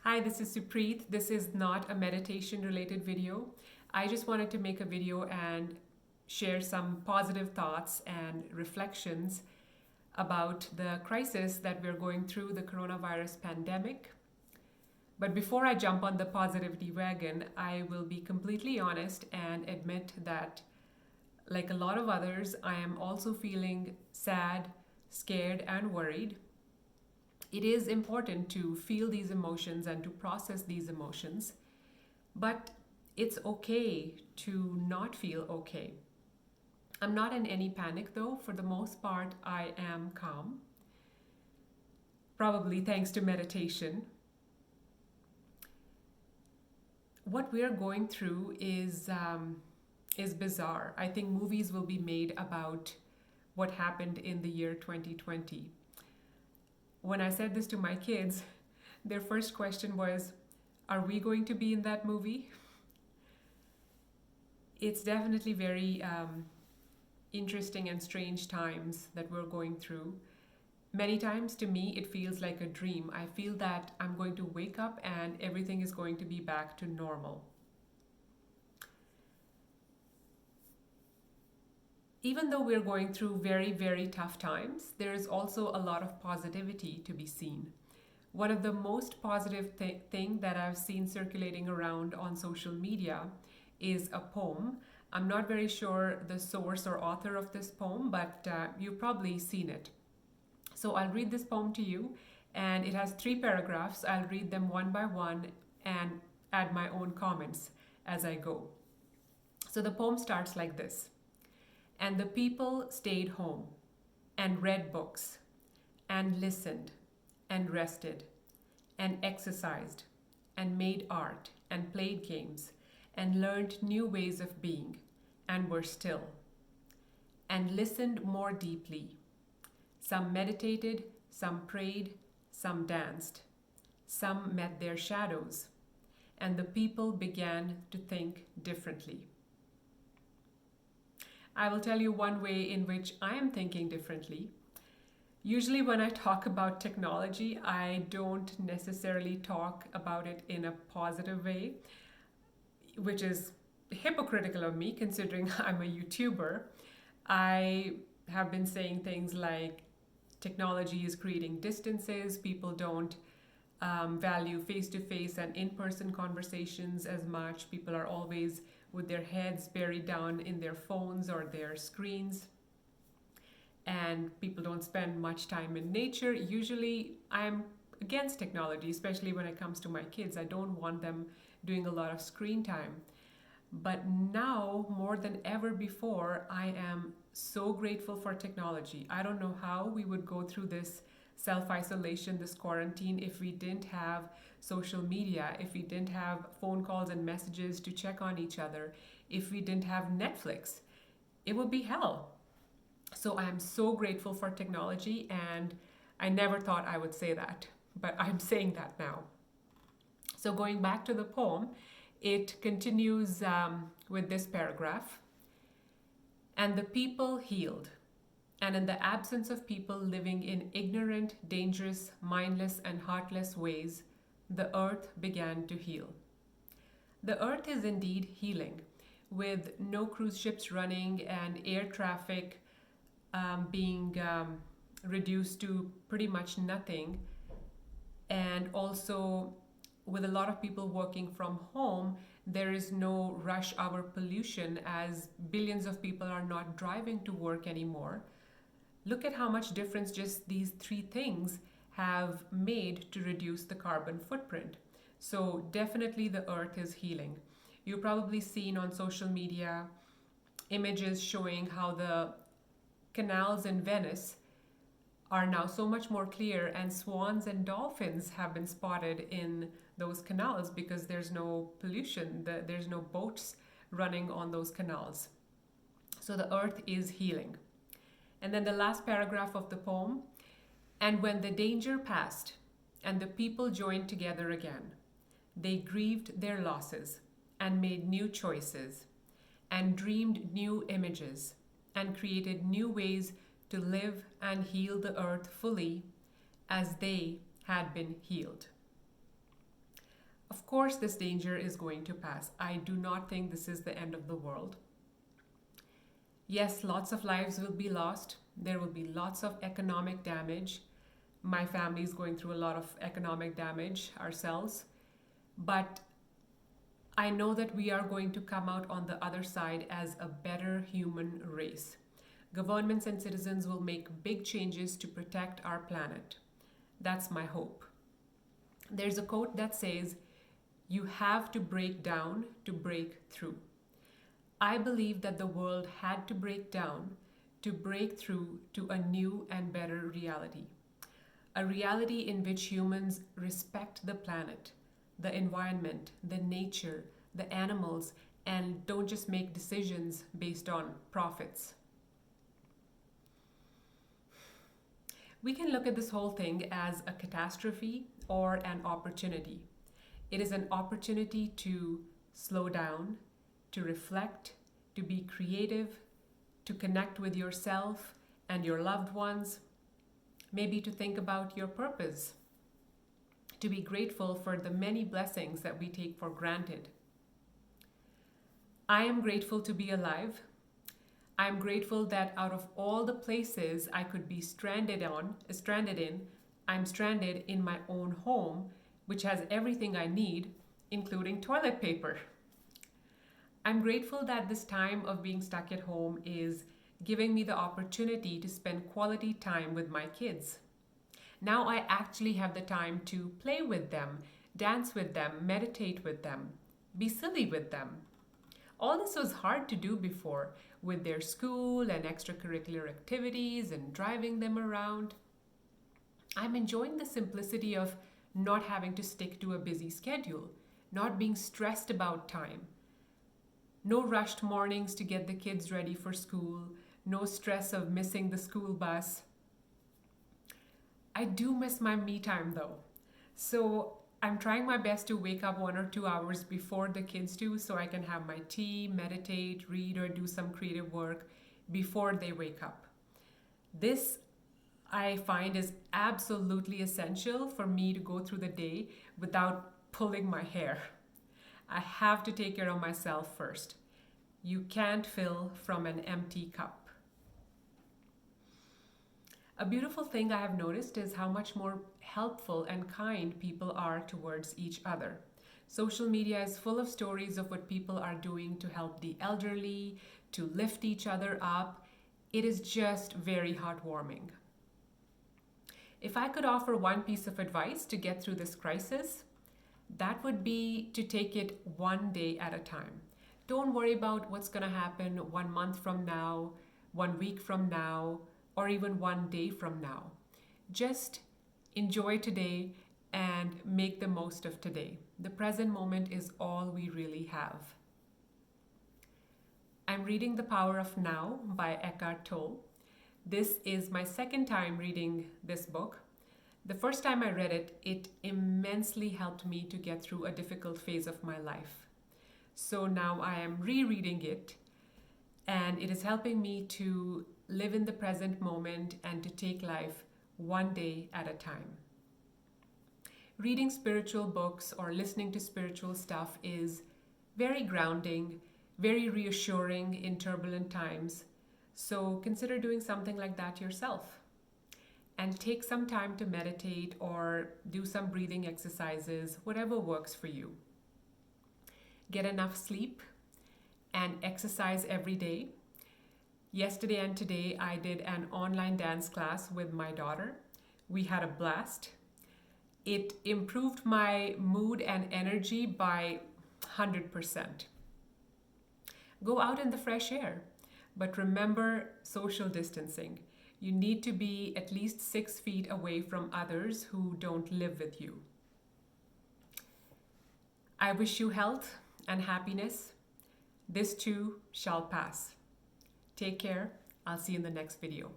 Hi, this is Supreet. This is not a meditation related video. I just wanted to make a video and share some positive thoughts and reflections about the crisis that we're going through, the coronavirus pandemic. But before I jump on the positivity wagon, I will be completely honest and admit that, like a lot of others, I am also feeling sad, scared, and worried. It is important to feel these emotions and to process these emotions, but it's okay to not feel okay. I'm not in any panic though. For the most part, I am calm, probably thanks to meditation. What we're going through is bizarre. I think movies will be made about what happened in the year 2020. When I said this to my kids, their first question was, are we going to be in that movie? It's definitely very interesting and strange times that we're going through. Many times to me, it feels like a dream. I feel that I'm going to wake up and everything is going to be back to normal. Even though we're going through very, very tough times, there is also a lot of positivity to be seen. One of the most positive thing that I've seen circulating around on social media is a poem. I'm not very sure the source or author of this poem, but you've probably seen it. So I'll read this poem to you, and it has 3 paragraphs. I'll read them one by one and add my own comments as I go. So the poem starts like this. And the people stayed home and read books and listened and rested and exercised and made art and played games and learned new ways of being and were still and listened more deeply. Some meditated, some prayed, some danced, some met their shadows, and the people began to think differently. I will tell you one way in which I am thinking differently. Usually, when I talk about technology, I don't necessarily talk about it in a positive way, which is hypocritical of me considering I'm a YouTuber. I have been saying things like technology is creating distances, people don't value face to face and in person conversations as much, people are always with their heads buried down in their phones or their screens, and people don't spend much time in nature. Usually, I'm against technology, especially when it comes to my kids. I don't want them doing a lot of screen time. But now, more than ever before, I am so grateful for technology. I don't know how we would go through this self-isolation, this quarantine, if we didn't have social media, if we didn't have phone calls and messages to check on each other, if we didn't have Netflix. It would be hell. So I am so grateful for technology, and I never thought I would say that, but I'm saying that now. So going back to the poem, it continues with this paragraph. And the people healed. And in the absence of people living in ignorant, dangerous, mindless, and heartless ways, the earth began to heal. The earth is indeed healing, with no cruise ships running and air traffic being reduced to pretty much nothing, and also with a lot of people working from home, there is no rush hour pollution as billions of people are not driving to work anymore. Look at how much difference just these 3 things have made to reduce the carbon footprint. So definitely the earth is healing. You've probably seen on social media images showing how the canals in Venice are now so much more clear, and swans and dolphins have been spotted in those canals because there's no pollution, there's no boats running on those canals. So the earth is healing. And then the last paragraph of the poem, and when the danger passed and the people joined together again, they grieved their losses and made new choices and dreamed new images and created new ways to live and heal the earth fully as they had been healed. course, this danger is going to pass. I do not think this is the end of the world. Yes, lots of lives will be lost. There will be lots of economic damage. My family is going through a lot of economic damage ourselves. But I know that we are going to come out on the other side as a better human race. Governments and citizens will make big changes to protect our planet. That's my hope. There's a quote that says, "You have to break down to break through." I believe that the world had to break down to break through to a new and better reality. A reality in which humans respect the planet, the environment, the nature, the animals, and don't just make decisions based on profits. We can look at this whole thing as a catastrophe or an opportunity. It is an opportunity to slow down, to reflect, to be creative, to connect with yourself and your loved ones, maybe to think about your purpose, to be grateful for the many blessings that we take for granted. I am grateful to be alive. I'm grateful that out of all the places I could be stranded in, I'm stranded in my own home, which has everything I need, including toilet paper. I'm grateful that this time of being stuck at home is giving me the opportunity to spend quality time with my kids. Now I actually have the time to play with them, dance with them, meditate with them, be silly with them. All this was hard to do before with their school and extracurricular activities and driving them around. I'm enjoying the simplicity of not having to stick to a busy schedule, not being stressed about time. No rushed mornings to get the kids ready for school, no stress of missing the school bus. I do miss my me time though. So I'm trying my best to wake up 1 or 2 hours before the kids do so I can have my tea, meditate, read, or do some creative work before they wake up. This I find is absolutely essential for me to go through the day without pulling my hair. I have to take care of myself first. You can't fill from an empty cup. A beautiful thing I have noticed is how much more helpful and kind people are towards each other. Social media is full of stories of what people are doing to help the elderly, to lift each other up. It is just very heartwarming. If I could offer one piece of advice to get through this crisis, that would be to take it one day at a time. Don't worry about what's going to happen 1 month from now, 1 week from now, or even 1 day from now. Just enjoy today and make the most of today. The present moment is all we really have. I'm reading The Power of Now by Eckhart Tolle. This is my second time reading this book. The first time I read it, it immensely helped me to get through a difficult phase of my life. So now I am rereading it, and it is helping me to live in the present moment and to take life one day at a time. Reading spiritual books or listening to spiritual stuff is very grounding, very reassuring in turbulent times. So consider doing something like that yourself. And take some time to meditate or do some breathing exercises, whatever works for you. Get enough sleep and exercise every day. Yesterday and today, I did an online dance class with my daughter. We had a blast. It improved my mood and energy by 100%. Go out in the fresh air, but remember social distancing. You need to be at least 6 feet away from others who don't live with you. I wish you health and happiness. This too shall pass. Take care. I'll see you in the next video.